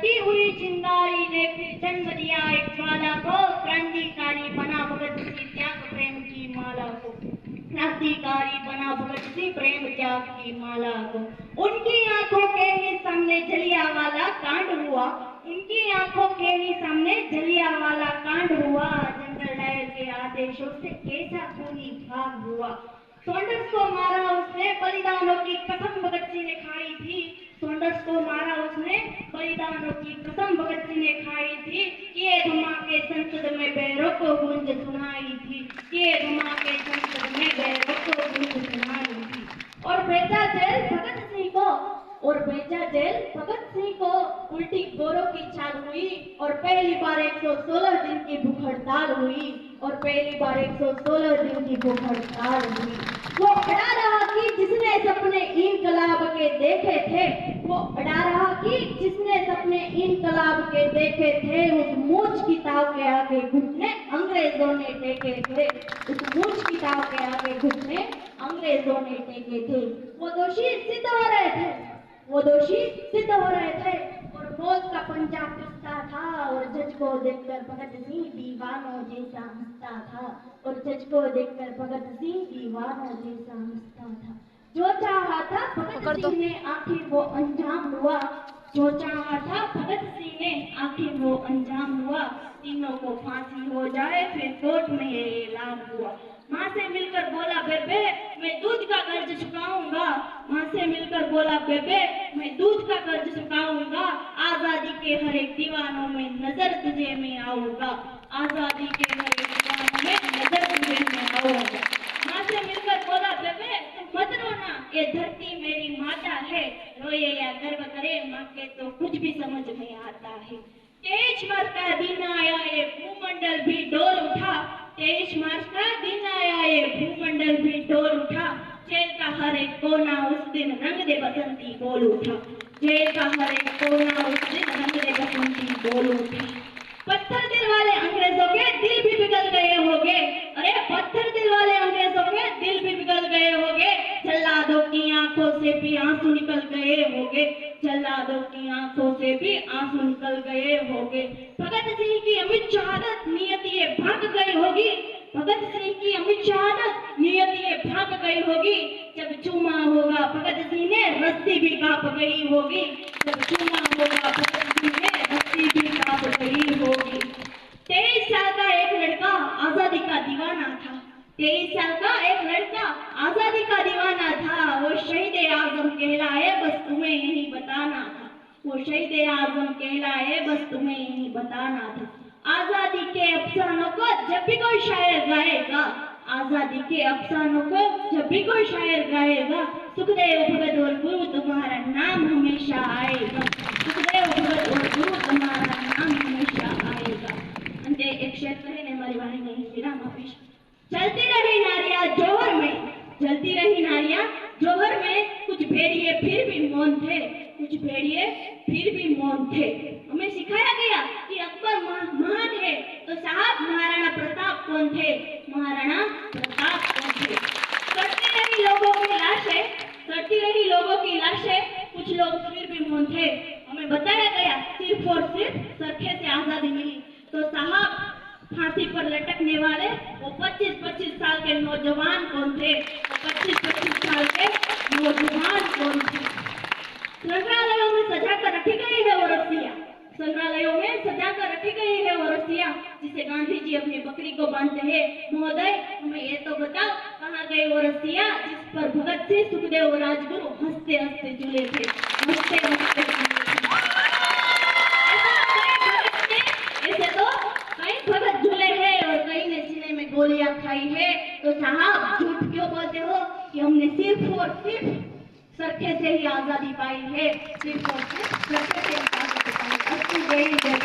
बढ़ती हुई चिंगारी ने फिर जन्म दिया एक ज्वाला को, क्रांतिकारी बना भगत सिंह त्याग प्रेम की माला को, क्रांतिकारी बना भगत सिंह प्रेम त्याग की माला को। उनकी आंखों के ही सामने जलियांवाला कांड हुआ, उनकी आंखों के ही सामने जलियांवाला कांड हुआ। जनरल डायर के आदेशों से कैसा खूनी भाग हुआ। सॉन्डर्स को मारा उसने, बलिदानों की कसम भगत सिंह ने खाई थी। सॉन्डर्स को मारा उसने, बलिदानों की कसम भगत सिंह ने खाई थी। किए धमाके संसद में बैरों को गूंज सुनाई थी, किए धमाके संसद में बैरों को गूंज सुनाई थी। और भेजा जेल भगत सिंह को, और भेजा जेल भगत सिंह को। उल्टी गोरों की चाल हुई और पहली बार 116 दिन की भूख हड़ताल हुई, और पहली बार 116 दिन की भूख हड़ताल हुई। वो अड़ा रहा कि जिसने सपने इनकलाब के देखे थे, वो अड़ा रहा कि जिसने सपने इनकलाब के देखे थे, उस मूंछ की ताव के आगे घुटने अंग्रेजों ने टेके थे, उस मूंछ की ताव के आगे घुटने अंग्रेजों ने टेके थे। वो दोषी सिद्ध हो रहे थे, वो दोषी सिद्ध हो रहे थे, और मौत का पंजा कसता था। और जज को देखकर भगत सिंह दीवानों जैसा हंसता था, और जज को देखकर भगत सिंह दीवानों जैसा हंसता था। जो चाहा था भगत सिंह ने आखिर वो अंजाम हुआ, जो चाहा था भगत सिंह ने आखिर वो अंजाम हुआ। तीनों को फांसी हो जाए फिर कोर्ट में ये ऐलान हुआ। माँ से मिलकर बोला बेबे मैं दूध का कर्ज चुकाऊंगा, माँ से मिलकर बोला बेबे मैं दूध का कर्ज चुकाऊंगा। आजादी के हर एक दीवानों में नजर तुझे में आऊंगा, आजादी के हर एक दीवानों में नजर तुझे में आऊंगा। माँ से मिलकर बोला बेबे तुम मत रोना, ये धरती मेरी माता है, रोए या गर्व करे माँ के तो कुछ भी समझ में आता है। 23 मार्च का दिन आया ये भूमंडल भी डोल उठा, 23 मार्च का दिन आया ये भूमंडल भी डोल उठा। जेल का हर एक कोना उस दिन रंग दे बसंती बोल उठा, जेल का हर एक कोना उस दिन रंग दे बसंती बोल उठा। पत्थर दिल वाले अंग्रेजों के दिल भी पिघल गए होंगे, अरे पत्थर दिल वाले अंग्रेजों के दिल भी पिघल गए होंगे। जल्लादों की आंखों से भी आंसू निकल गए होंगे, जल्लादों की आंखों से भी आंसू निकल गए होंगे। भगत सिंह की अमित शहादत नियत ये भाग गई होगी, भगत सिंह की अमित शहादत नियत ये भाग गई होगी। जब चूमा होगा भगत सिंह ने रस्सी भी कांप गई होगी, जब चूमा होगा भगत सिंह ने रस्सी भी कांप गई होगी। 23 साल का एक लड़का आजादी का दीवाना था, 23 साल का एक लड़का आजादी का दीवाना था। वो शहीद आजम कहलाए बस तुम्हें यही बताना था, वो शहीद आजम कहलाए बस तुम्हें यही बताना था। आजादी के अफसानों को जब भी कोई शायर गाएगा, आजादी के अफसानों को जब भी कोई शायर गाएगा, सुखदेव भगत और गुरु तुम्हारा नाम हमेशा आएगा, सुखदेव भगत और गुरु तुम्हारा नाम हमेशा आएगा। अंते एक शेर कहे हमारी वाणी में विराम आपीश। चलती रही नारियां जोहर में, चलती रही नारियां जोहर में, कुछ भेड़िए फिर भी मौन थे, कुछ भेड़िए फिर भी मौन थे। हमें सिखाया गया कि अकबर महान है, तो साहब महाराणा प्रताप कौन थे, महाराणा प्रताप कौन थे। सड़ती रही लोगों की लाशें, सड़ती रही लोगों की लाशें, कुछ लोग फिर भी मौन थे। हमें बताया गया सिर्फ और सिर्फ सरखे से आजादी मिली, तो साहब फांसी पर लटकने वाले वो 25-25 साल के नौजवान कौन थे, वो 25-25 साल के नौजवान कौन थे। संग्रहालयों में सजा कर रखी गई है वो रस्सियां, संग्रहालयों में सजा कर रखी गई है वो रस्सियां, जिसे गांधी जी अपनी बकरी को बांधते हैं। महोदय हमें ये तो बताओ कहाँ गई वो रस्सियां जिस पर भगत सिंह सुखदेव और राजगुरु हंसते हंसते झूले थे, हंसते हंसते झूले थे। ऐसे तो कई भगत झूले हैं और कई ने सीने में गोलियां खाई है, तो साहब झूठ क्यों बोलते हो कि हमने सिर्फ और सिर्फ सरखे से ही आजादी पाई है, सिर्फ और सिर्फ सरखे से ही आजादी पाई है।